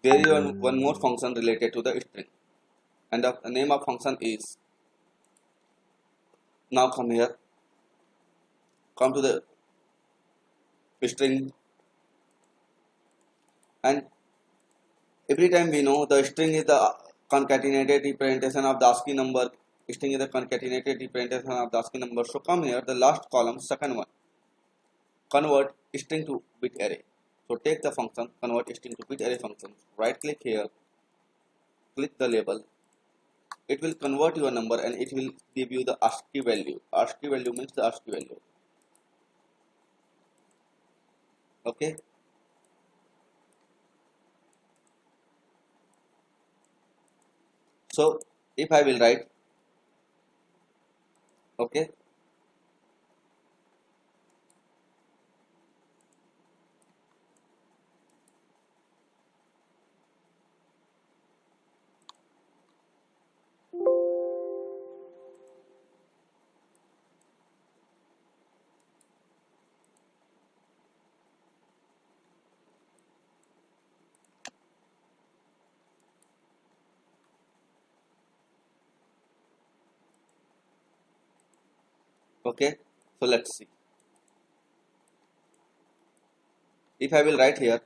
there is one more function related to the string, and the name of function is, now come here, come to the string, and every time we know the string is the concatenated representation of the ASCII number. String is the concatenated representation of the ASCII number. So come here, the last column, second one, convert string to bit array. So take the function convert string to bit array function. Right click here, click the label. It will convert your number and it will give you the ASCII value. ASCII value means the ASCII value. Okay. So if I will write, okay, okay, so let's see. If I will write here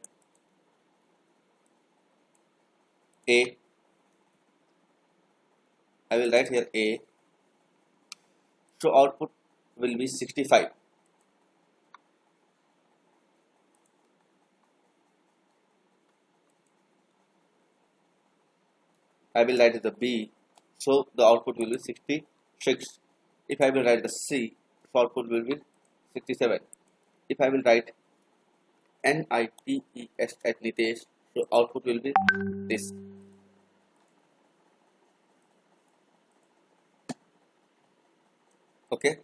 A, I will write here A, so output will be 65. I will write the B, so the output will be 66. If I will write the C, so output will be 67. If I will write NITES at Nitesh, so output will be this. Okay.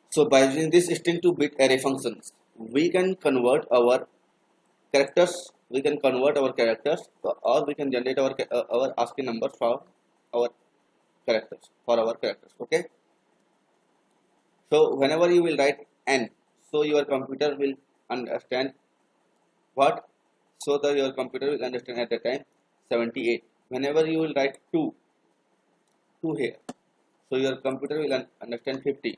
So by using this string to bit array functions, we can convert our characters. We can convert our characters, or we can generate our ASCII numbers for our characters. Okay. So whenever you will write n, so your computer will understand what. So that your computer will understand at the time 78. Whenever you will write 2 here, so your computer will understand 50.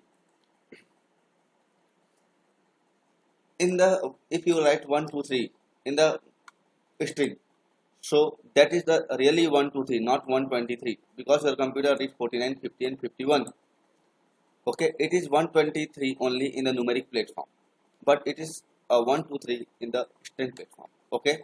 In the, if you write 1 2 3 in the string, so that is the really 1 2 3, not 123, because your computer reads 49 50 and 51. Okay, it is 123 only in the numeric platform, but it is a 1 2 3 in the string platform. Okay.